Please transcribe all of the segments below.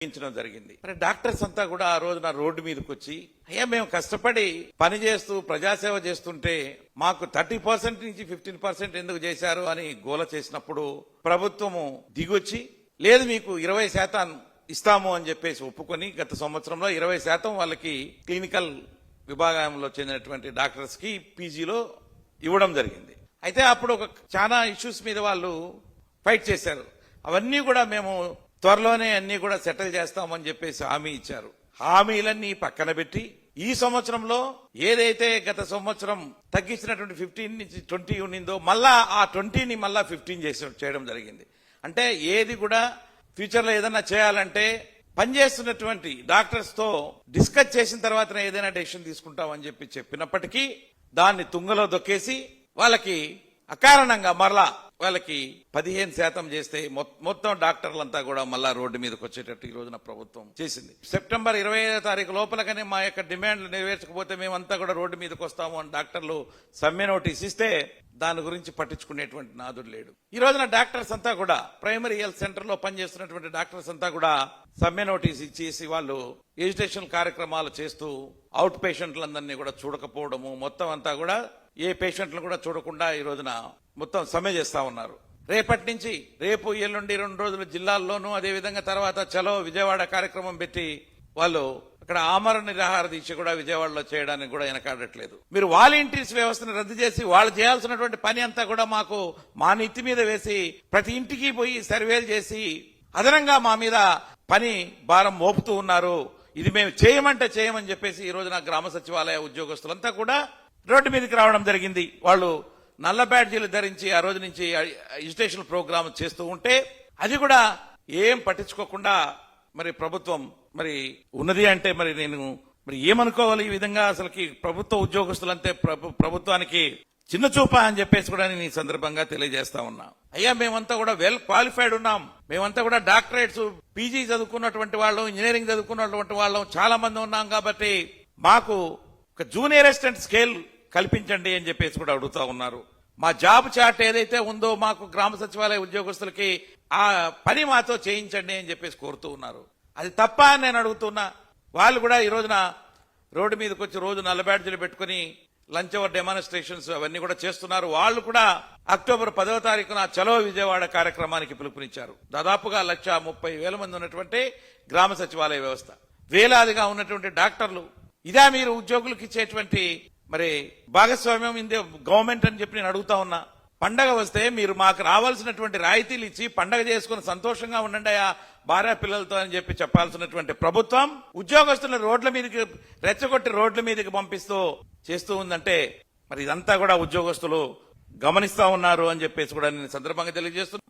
జరిగింది. మరి డాక్టర్స్ అంతా కూడా ఆ రోజున రోడ్డు మీదకి వచ్చి, అయ్యా మేము కష్టపడి పని చేస్తూ ప్రజాసేవ చేస్తుంటే మాకు 30% నుంచి 15% ఎందుకు చేశారు అని గోల చేసినప్పుడు ప్రభుత్వము దిగొచ్చి, లేదు మీకు 20% ఇస్తాము అని చెప్పేసి ఒప్పుకొని గత సంవత్సరంలో 20% వాళ్ళకి క్లినికల్ విభాగంలో చెందినటువంటి డాక్టర్స్ కి పీజీలో ఇవ్వడం జరిగింది. అయితే అప్పుడు చాలా ఇష్యూస్ మీద వాళ్ళు ఫైట్ చేశారు. అవన్నీ కూడా మేము త్వరలోనే అన్ని కూడా సెటిల్ చేస్తామని చెప్పేసి హామీ ఇచ్చారు. హామీలన్నీ పక్కన పెట్టి ఈ సంవత్సరంలో ఏదైతే గత సంవత్సరం తగ్గించినటువంటి 15 నుంచి 20 ఉన్నిందో మళ్ళా ఆ 20ని మళ్ళా 15 చేయడం జరిగింది. అంటే ఏది కూడా ఫ్యూచర్ లో ఏదైనా చేయాలంటే పనిచేస్తున్నటువంటి డాక్టర్స్ తో డిస్కస్ చేసిన తర్వాతనే ఏదైనా డెసిషన్ తీసుకుంటామని చెప్పినప్పటికీ దాన్ని తుంగలో దొక్కేసి వాళ్ళకి అకారణంగా మరలా వాళ్ళకి 15% చేస్తే మొత్తం డాక్టర్లంతా కూడా మళ్ళా రోడ్డు మీదకి వచ్చేటట్టు ఈ రోజున ప్రభుత్వం చేసింది. సెప్టెంబర్ 25వ తారీఖు లోపలగానే మా యొక్క డిమాండ్లు నెరవేర్చకపోతే మేమంతా కూడా రోడ్డు మీదకి వస్తాము అని డాక్టర్లు సమ్మె నోటీస్ ఇస్తే దాని గురించి పట్టించుకునేటువంటి నాదుడు లేడు. ఈ రోజున డాక్టర్స్ అంతా కూడా ప్రైమరీ హెల్త్ సెంటర్ లో పనిచేస్తున్నటువంటి డాక్టర్స్ అంతా కూడా సమ్మె నోటీస్ ఇచ్చేసి వాళ్ళు ఎడ్యుకేషన్ కార్యక్రమాలు చేస్తూ అవుట్ పేషెంట్లందరినీ కూడా చూడకపోవడము, మొత్తం అంతా కూడా ఏ పేషెంట్లు కూడా చూడకుండా ఈ రోజున మొత్తం సమ్మె చేస్తా ఉన్నారు. రేపటి నుంచి రేపు ఎల్లుండి 2 రోజులు జిల్లాల్లోనూ, అదేవిధంగా తర్వాత చలో విజయవాడ కార్యక్రమం పెట్టి వాళ్ళు అక్కడ ఆమరణ నిరాహార దీక్ష కూడా విజయవాడలో చేయడానికి కూడా వెనకాడట్లేదు. మీరు వాలంటీర్స్ వ్యవస్థను రద్దు చేసి వాళ్ళు చేయాల్సినటువంటి పని అంతా కూడా మా నెత్తి మీద వేసి ప్రతి ఇంటికి పోయి సర్వేలు చేసి అదనంగా మా మీద పని భారం మోపుతూ ఉన్నారు. ఇది మేము చేయమంటే చేయమని చెప్పేసి ఈ రోజున గ్రామ సచివాలయ ఉద్యోగస్తులంతా కూడా రోడ్డు మీదకి రావడం జరిగింది. వాళ్ళు నల్ల బ్యాడ్జీలు ధరించి ఆ రోజు నుంచి ఎడ్యుకేషన్ ప్రోగ్రామ్ చేస్తూ ఉంటే అది కూడా ఏం పట్టించుకోకుండా మరి ప్రభుత్వం మరి ఉన్నది అంటే మరి నేను మరి ఏమనుకోవాలి? ఈ విధంగా అసలుకి ప్రభుత్వ ఉద్యోగస్తులంటే ప్రభుత్వానికి చిన్న చూప అని చెప్పేసి కూడా నేను ఈ సందర్భంగా తెలియజేస్తా ఉన్నా. అయ్యా మేమంతా కూడా వెల్ క్వాలిఫైడ్ ఉన్నాం, మేమంతా కూడా డాక్టరేట్స్ పీజీ చదువుకున్నటువంటి వాళ్ళం, ఇంజనీరింగ్ చదువుకున్నటువంటి వాళ్ళం చాలా మంది ఉన్నాం కాబట్టి మాకు ఒక జూనియర్ అసిస్టెంట్ స్కేల్ కల్పించండి అని చెప్పేసి కూడా అడుగుతా ఉన్నారు. మా జాబ్ చార్ట్ ఏదైతే ఉందో మాకు గ్రామ సచివాలయ ఉద్యోగస్తులకి ఆ పని మాతో చేయించండి అని చెప్పేసి కోరుతూ ఉన్నారు. అది తప్ప అని నేను అడుగుతున్నా. వాళ్ళు కూడా ఈ రోజున రోడ్డు మీదకి వచ్చి రోజు నల్ల బ్యాడ్జీలు పెట్టుకుని లంచ్ అవర్ డెమాన్స్ట్రేషన్స్ అవన్నీ కూడా చేస్తున్నారు. వాళ్ళు కూడా అక్టోబర్ 10వ తారీఖున చలో విజయవాడ కార్యక్రమానికి పిలుపునిచ్చారు. దాదాపుగా 130,000 మంది ఉన్నటువంటి గ్రామ సచివాలయ వ్యవస్థ, వేలాదిగా ఉన్నటువంటి డాక్టర్లు, ఇదా మీరు ఉద్యోగులకు ఇచ్చేటువంటి మరి భాగస్వామ్యం ఇందే గవర్నమెంట్ అని చెప్పి నేను అడుగుతా ఉన్నా. పండగ వస్తే మీరు మాకు రావాల్సినటువంటి రాయితీలు ఇచ్చి పండగ చేసుకుని సంతోషంగా ఉండండి ఆ భార్య పిల్లలతో అని చెప్పాల్సినటువంటి ప్రభుత్వం ఉద్యోగస్తులను రోడ్ల మీదకి రెచ్చగొట్టి రోడ్ల మీదకి పంపిస్తూ చేస్తూ ఉందంటే మరి ఇదంతా కూడా ఉద్యోగస్తులు గమనిస్తా ఉన్నారు అని చెప్పేసి కూడా నేను సందర్భంగా తెలియజేస్తున్నాను.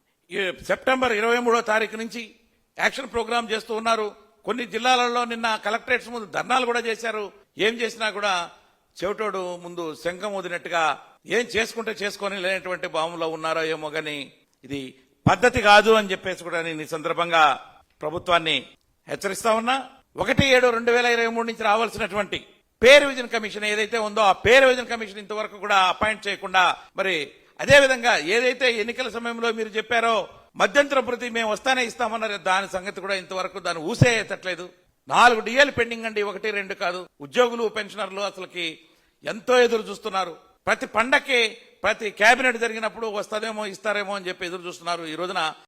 సెప్టెంబర్ 23వ తారీఖు నుంచి యాక్షన్ ప్రోగ్రామ్ చేస్తూ ఉన్నారు. కొన్ని జిల్లాలలో నిన్న కలెక్టరేట్స్ ముందు ధర్నాలు కూడా చేశారు. ఏం చేసినా కూడా చెవిటోడు ముందు శంఖం ఊదినట్టుగా ఏం చేసుకుంటే చేసుకొని లేనటువంటి భావంలో ఉన్నారో ఏమో గాని ఇది పద్ధతి కాదు అని చెప్పేసి కూడా నేను ఈ సందర్భంగా ప్రభుత్వాన్ని హెచ్చరిస్తా ఉన్నా. 1/7/2023 నుంచి రావాల్సినటువంటి పే రివిజన్ కమిషన్ ఏదైతే ఉందో ఆ పే రివిజన్ కమిషన్ ఇంతవరకు కూడా అపాయింట్ చేయకుండా, మరి అదేవిధంగా ఏదైతే ఎన్నికల సమయంలో మీరు చెప్పారో మధ్యంతర భృతి మేము వస్తానే ఇస్తామన్నారు, దాని సంగతి కూడా ఇంతవరకు దాన్ని ఊసే ఎత్తట్లేదు. 4 డిఏలు పెండింగ్ అండి, 1, 2 కాదు. ఉద్యోగులు పెన్షనర్లు అసలుకి ఎంతో ఎదురు చూస్తున్నారు. ప్రతి పండక్కి ప్రతి కేబినెట్ జరిగినప్పుడు వస్తుందేమో ఇస్తారేమో అని చెప్పి ఎదురు చూస్తున్నారు. ఈ రోజున